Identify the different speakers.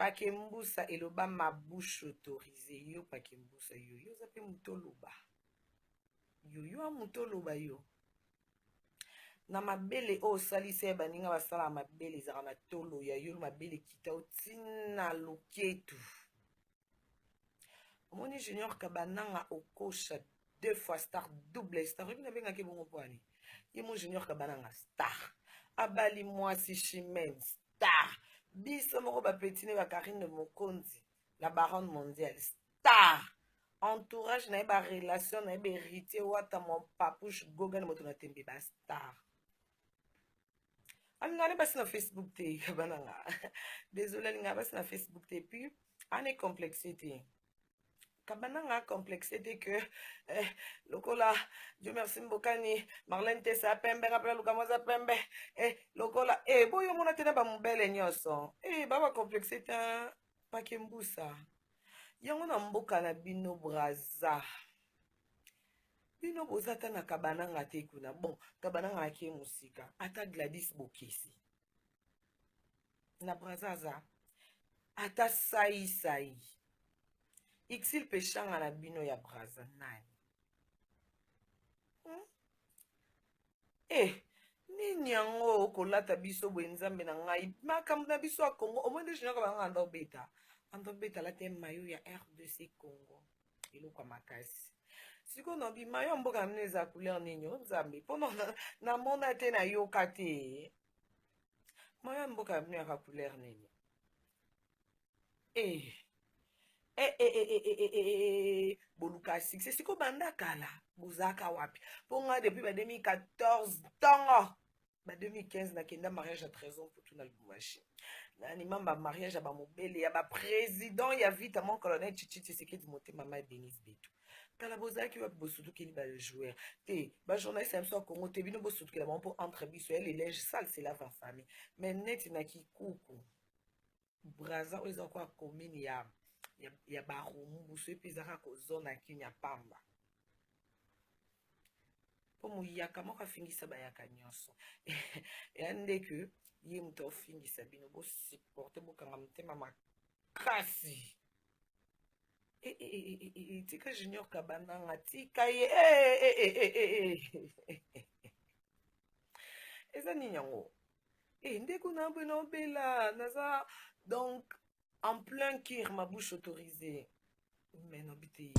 Speaker 1: Pakembusa eloba ma bouche autorisée. Yo pakembusa yo. Yo zape mutoloba. Yo a mutoloba yo. Na mabele o salise baninga basala mabele zaka na tolo ya yo mabele kita otina loketu. Omoni Junior Kabananga okosha 2 fois star double star. Rubina benga ke bongo poani. Yemo Junior Kabananga star. Abali mwasi Chimène star. Biso moko ba petine ba Karine Mokonzi, la baronne mondiale star. Entourage na ba relation na ba héritier wata mon papouche Gogan motona tembe ba star. Alingane basi na Facebook te Kabananga. Désolé alingane basi na Facebook te puis on est complexité. Kabananga complexité que lokola Dieu merci mbokani Marlène Tessa pembe rappela lukamoza pembe lokola boyo mona tena ba mobele nyoso baba complexité pakembusa yango na mboka na bino braza bino bozata na Kabananga te kuna bon Kabananga ake musika ata Gladys Bokesi na brazaza ata sai Ixil pechanga na bino ya braza nani nini yango kolata biso bwe nzambe na ngai makambo na biso ya Congo omwende Junior Kabananga ando beta la te mayo ya RDC Congo eloko makasi siko no bi mayo mboka mne za couleur nini nzambe pono na mona te na yoka te mayo mboka mne ya couleur nini boluka succès siko banda kala bozaka wapi ponga depuis ba 2014 tongo ba 2015 na kenda mariage à 13 ans pour tout na lubashi nani mamba mariage à ba mobele ya ba président ya vita mon colonel Chichi Tshisekedi motema ma Denise Betu kala bozaki wapi bosutu kini ba joueur te ba journaliste am so Congo te bino bosutu kila mon pour entre biso les linge sale c'est la famille mais net na kikuku braza oza kwa commune ya barumu buso epezaka kozona kinya pamba po muyaka moko afingisa bayaka nyonso ya ndeke ye moto ofingisa bino bosupporte bokanga motema makasi tika Junior Kabananga tika ye eza nini yango ndeko na bino bela naza donc en plein cœur ma bouche autorisée mais non bité